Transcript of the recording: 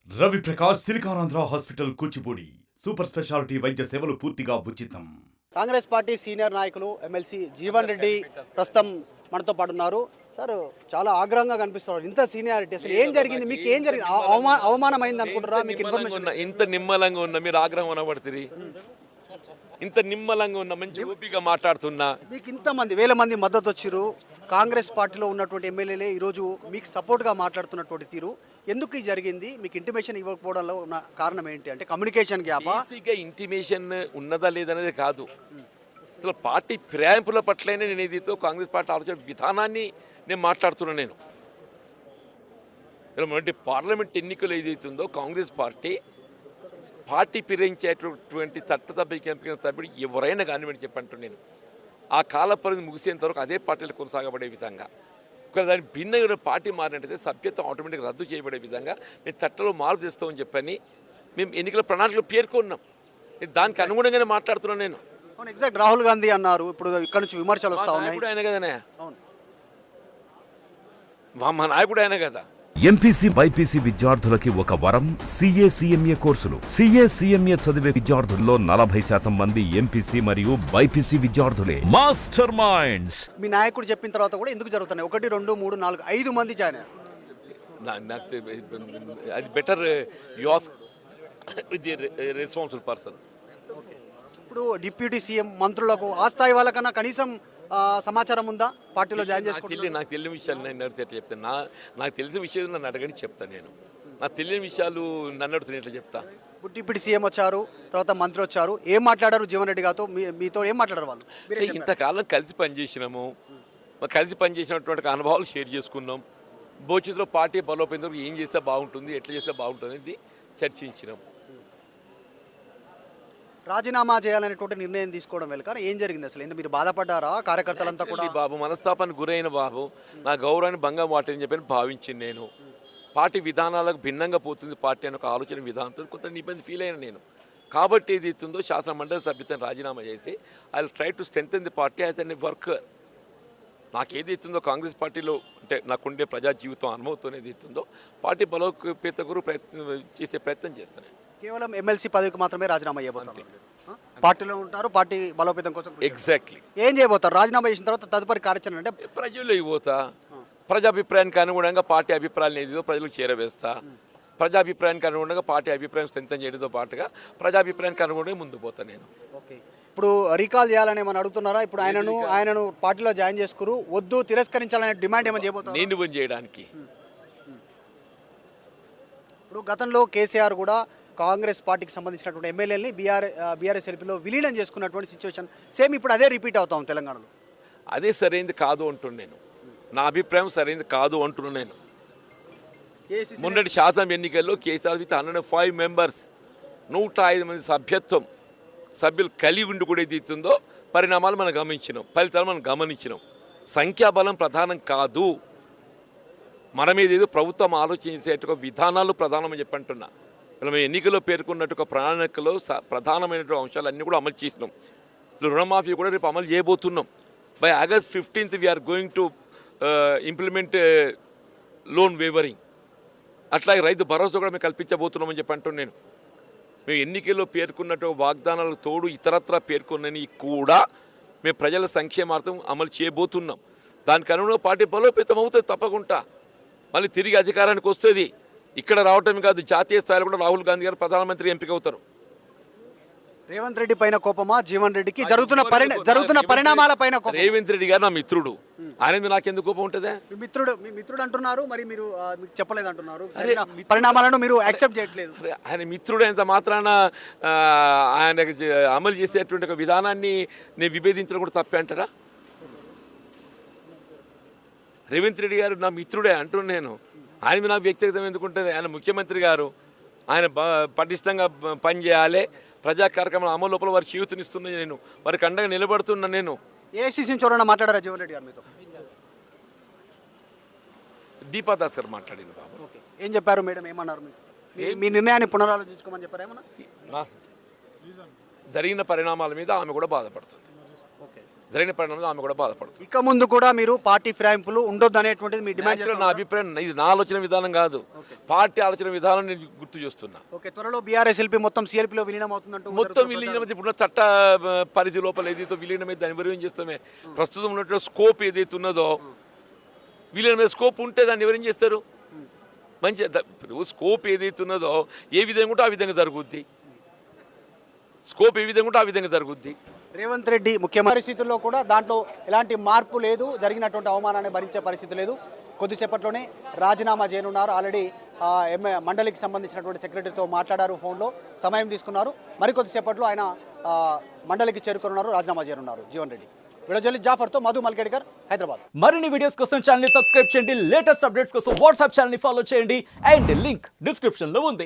Ravi Prakash Siliconandhra hospital Kuchipudi super speciality వైద్య సేవలు పూర్తిగా ఉచితం. కాంగ్రెస్ పార్టీ సీనియర్ నాయకులు ఎమ్మెల్సీ జీవన్ రెడ్డి ప్రస్తుతం మనతో పాటు ఉన్నారు. సార్, చాలా ఆగ్రహంగా కనిపిస్తున్నారు. ఇంత సీనియారిటీ, అసలు ఏం జరిగింది? మీకు ఏం జరిగింది? అవమానం అయింది అనుకుంటారా? మీకు ఇన్ఫర్మేషన్ ఇంత నిమ్మలంగా ఉన్న మీరు ఆగ్రహం అనబడుతుంది. ఇంత నిమ్మలంగా ఉన్న మంచి ఓపికగా మాట్లాడుతున్నా మీకు ఇంతమంది వేల మంది మద్దతు వచ్చిరు. కాంగ్రెస్ పార్టీలో ఉన్నటువంటి ఎమ్మెల్యేలే ఈరోజు మీకు సపోర్ట్గా మాట్లాడుతున్నటువంటి తీరు ఎందుకు ఇది జరిగింది? మీకు ఇంటిమేషన్ ఇవ్వకపోవడంలో ఉన్న కారణం ఏంటి? అంటే కమ్యూనికేషన్ గ్యాపా? ఇంటిమేషన్ ఉన్నదా లేదనేది కాదు, అసలు పార్టీ ఫిరాయింపుల పట్లనే నేను ఏదైతే కాంగ్రెస్ పార్టీ ఆలోచన విధానాన్ని నేను మాట్లాడుతున్నాను. నేను ఇలా పార్లమెంట్ ఎన్నికలు ఏదైతుందో కాంగ్రెస్ పార్టీ ఫిరాయించేటటువంటి చట్టసభ్య ఎంపిక సభ్యుడు ఎవరైనా కానివ్వండి చెప్పంటూ నేను ఆ కాల పరిధి ముగిసేంత వరకు అదే పార్టీలు కొనసాగబడే విధంగా, ఒకవేళ దాని భిన్నంగా పార్టీ మారినట్టయితే సభ్యత్వం ఆటోమేటిక్గా రద్దు చేయబడే విధంగా మేము చట్టంలో మార్పు చేస్తామని చెప్పని మేము ఎన్నికల ప్రణాళికలో పేర్కొన్నాం. దానికి అనుగుణంగానే మాట్లాడుతున్నాను నేను. అవును, ఎగ్జాక్ట్ రాహుల్ గాంధీ అన్నారు. ఇప్పుడు ఇక్కడ నుంచి విమర్శలు వస్తా ఉన్నాయి. ఆయన కదనే, మా నాయకుడు ఆయన కదా. ఎంపీసీ బైపీసీ విద్యార్థులకి ఒక వరం CA/CMA కోర్సులు. CA/CMA చదివే విద్యార్థుల్లో 40% మంది ఎంపీసీ మరియు బైపీసీ విద్యార్థులే. Master minds. మీ నాయకుడు చెప్పిన తర్వాత కూడా ఎందుకు జరుగుతున్నాయి? 1 2 3 4 5 మంది జాయిన్ అయ్యారు. అది better you ask with the responsible person. ఇప్పుడు డిప్యూటీ సీఎం మంత్రులకు ఆ స్థాయి వాళ్ళకన్నా కనీసం సమాచారం ఉందా పార్టీలో జాయిన్ చేసుకోవాలి? నాకు తెలియని విషయాలు నేను అడిగితే చెప్తాను. నాకు తెలిసిన విషయాలు నన్ను అడగని చెప్తాను. నేను నాకు తెలియని విషయాలు నన్ను అడుగుతున్నా ఎట్లా చెప్తా? ఇప్పుడు డిప్యూటీ సీఎం వచ్చారు, తర్వాత మంత్రి వచ్చారు. ఏం మాట్లాడారు జీవన్ రెడ్డి గారితో? మీతో ఏం మాట్లాడారు వాళ్ళు? ఇంతకాలం కలిసి పనిచేసినాము, కలిసి పనిచేసినటువంటి అనుభవాలు షేర్ చేసుకున్నాం. భవిష్యత్తులో పార్టీ బలోపేందుకు ఏం చేస్తే బాగుంటుంది, ఎట్లా చేస్తే బాగుంటుంది అనేది చర్చించినాం. రాజీనామా చేయాలనేటువంటి నిర్ణయం తీసుకోవడం వెళ్ళక ఏం జరిగింది అసలు? ఎందుకు మీరు బాధపడ్డారా? కార్యకర్తలంతా కూడా బాబు మనస్తాపానికి గురైన బాబు నా గౌరవాన్ని భంగం వాటని చెప్పని భావించింది. నేను పార్టీ విధానాలకు భిన్నంగా పోతుంది పార్టీ అని ఒక ఆలోచన విధానంతో కొంత ఇబ్బంది ఫీల్ అయినా నేను. కాబట్టి ఏది ఇస్తుందో శాసన మండలి సభ్యత్వం రాజీనామా చేసి I will try to strengthen the party as an worker. నాకేది ఇస్తుందో కాంగ్రెస్ పార్టీలో అంటే నాకుండే ప్రజా జీవితం అనుభవంతో ఏది ఇస్తుందో పార్టీ బలోపేత గురు చేసే ప్రయత్నం చేస్తాను. కేవలం ఎమ్మెల్సీ పదవికి మాత్రమే రాజీనామా చేయబోతారు? పార్టీలో ఉంటారు, పార్టీ బలోపేతం కోసం. ఎగ్జాక్ట్లీ. ఏం చేయబోతారు? రాజీనామా చేసిన తర్వాత తదుపరి కార్యాచరణ అంటే ప్రజల్లో పోతా, ప్రజాభిప్రాయానికి అనుగుణంగా పార్టీ అభిప్రాయాలు ఏదో ప్రజలకు చేరవేస్తా. ప్రజాభిప్రాయానికి అనుగుణంగా పార్టీ అభిప్రాయం స్ట్రెంథెన్ చేయడంతో పాటుగా ప్రజాభిప్రాయానికి అనుగుణంగా ముందుకు పోతాను నేను. ఓకే, ఇప్పుడు రీకాల్ చేయాలని ఏమైనా అడుగుతున్నారా? ఇప్పుడు ఆయనను పార్టీలో జాయిన్ చేసుకురు, వద్దు తిరస్కరించాలనే డిమాండ్ ఏమైనా చేయబోతారు? నేను పని చేయడానికి. ఇప్పుడు గతంలో కేసీఆర్ కూడా కాంగ్రెస్ పార్టీకి సంబంధించినటువంటి ఎమ్మెల్యేని బీఆర్ఎస్ ఎల్పీలో విలీనం చేసుకున్నటువంటి సిచ్యువేషన్ సేమ్ ఇప్పుడు అదే రిపీట్ అవుతాం తెలంగాణలో. అదే సరైనది కాదు అంటున్నాను నేను. నా అభిప్రాయం సరైనది కాదు అంటున్నాను నేను. మొన్నటి శాసన ఎన్నికల్లో కేసీఆర్ విత్ 105 మెంబర్స్ 105 మంది సభ్యులు కలిగి ఉండి కూడా ఏది ఇస్తుందో పరిణామాలు మనం గమనించినాం, ఫలితాలు మనం గమనించినాం. సంఖ్యాబలం ప్రధానం కాదు, మన మీద ఏదో ప్రభుత్వం ఆలోచించేట్టుగా విధానాలు ప్రధానమని చెప్పంటున్నా. మేము ఎన్నికల్లో పేర్కొన్నట్టు ఒక ప్రణాళికలో ప్రధానమైనటువంటి అంశాలన్నీ కూడా అమలు చేసినాం. రుణమాఫీ కూడా రేపు అమలు చేయబోతున్నాం. By August 15th we are going to implement loan wavering. అట్లాగే రైతు భరోసా కూడా మేము కల్పించబోతున్నామని చెప్పంటున్నాను నేను. మేము ఎన్నికల్లో పేర్కొన్నట్టు వాగ్దానాలకు తోడు ఇతరత్రా పేర్కొన్నని కూడా మేము ప్రజల సంక్షేమార్థం అమలు చేయబోతున్నాం. దానికి అనుగుణంగా పార్టీ బలోపేతం అవుతుంది తప్పకుండా. మళ్ళీ తిరిగి అధికారానికి వస్తుంది. ఇక్కడ రావటమే కాదు, జాతీయ స్థాయిలో కూడా రాహుల్ గాంధీ గారు ప్రధానమంత్రి ఎంపిక అవుతారు. రేవంత్ రెడ్డి పైన కోపమా జీవన్ రెడ్డికి? జరుగుతున్న పరిణామాల పైన కోపం. రేవంత్ రెడ్డి గారు నా మిత్రుడు, ఆయన మీద నాకెందుకు కోపం ఉంటుంది? మీ మిత్రుడు అంటున్నారు, మరి మీరు మీకు చెప్పలేదు అంటున్నారు. పరిణామాలను మీరు యాక్సెప్ట్ చేయట్లేదు. ఆయన మిత్రుడు అయినంత మాత్రాన ఆయన అమలు చేసేటువంటి ఒక విధానాన్ని నేను విభేదించడం కూడా తప్పే అంటారా? రేవంత్ రెడ్డి గారు నా మిత్రుడే అంటున్నాను నేను. ఆయన మీద నాకు వ్యక్తిగతం ఎందుకుంటుంది? ఆయన ముఖ్యమంత్రి గారు, ఆయన పటిష్టంగా పనిచేయాలి. ప్రజా కార్యక్రమాల అమలు లోపల వారి చేయూతనిస్తున్నాయి. నేను వారికి అండగా నిలబడుతున్నా. నేను ఏఐసీసీ నుంచి ఎవరైనా మాట్లాడారా జీవన్ రెడ్డి గారు మీతో? దీపాదాస్ గారు మాట్లాడింది బాబు. ఓకే, ఏం చెప్పారు మేడం? ఏమన్నారు? మీ నిర్ణయాన్ని పునరాలోచించుకోమని చెప్పారు ఏమన్నా? జరిగిన పరిణామాల మీద ఆమె కూడా బాధపడుతుంది. ఓకే. జరిగిన పరిణామంలో ఆమె కూడా బాధపడుతుంది. ఇక ముందు కూడా మీరు పార్టీ ఫిరాయింపులు ఉండొద్దు అనేటువంటిది మీ డిమాండ్ Actually నా అభిప్రాయం ఇది నా ఆలోచన విధానం కాదు, పార్టీ ఆలోచన విధానం నేను గుర్తు చేస్తున్నా. ఓకే, త్వరలో బీఆర్ఎస్ఎల్పీ మొత్తం సిఎల్పీలో విలీనం అవుతుందంటూ మొత్తం విలీనమైతే ఇప్పుడు చట్ట పరిధి లోపల ఏదైతే విలీనమైతే దాన్ని వివరం చేస్తామే. ప్రస్తుతం ఉన్నటువంటి స్కోప్ ఏదైతే ఉన్నదో విలీనమైన స్కోప్ ఉంటే దాన్ని ఎవరేం చేస్తారు? మంచి ఇప్పుడు స్కోప్ ఏదైతే ఉన్నదో ఏ విధంగా ఉంటే ఆ విధంగా జరుగుద్ది. స్కోప్ ఏ విధంగా ఉంటే ఆ విధంగా జరుగుద్ది. రేవంత్ రెడ్డి ముఖ్యమంత్రి పరిస్థితుల్లో కూడా దాంట్లో ఎలాంటి మార్పు లేదు, జరిగినటువంటి అవమానాన్ని భరించే పరిస్థితి లేదు. కొద్దిసేపట్లోనే రాజీనామా చేయనున్నారు. ఆల్రెడీ మండలికి సంబంధించినటువంటి సెక్రటరీతో మాట్లాడారు, ఫోన్లో సమయం తీసుకున్నారు. మరికొద్దిసేపట్లో ఆయన మండలికి చేరుకున్నారు, రాజీనామా చేయనున్నారు. జీవన్ రెడ్డి. వీడియో జాఫర్తో మధు మల్కేడ్కర్, హైదరాబాద్. మరిన్ని వీడియోస్ కోసం ఛానల్ ని సబ్స్క్రైబ్ చేయండి, లేటెస్ట్ అప్డేట్స్ కోసం వాట్సాప్ ఛానల్ ని ఫాలో చేయండి అండ్ లింక్ డిస్క్రిప్షన్ లో ఉంది.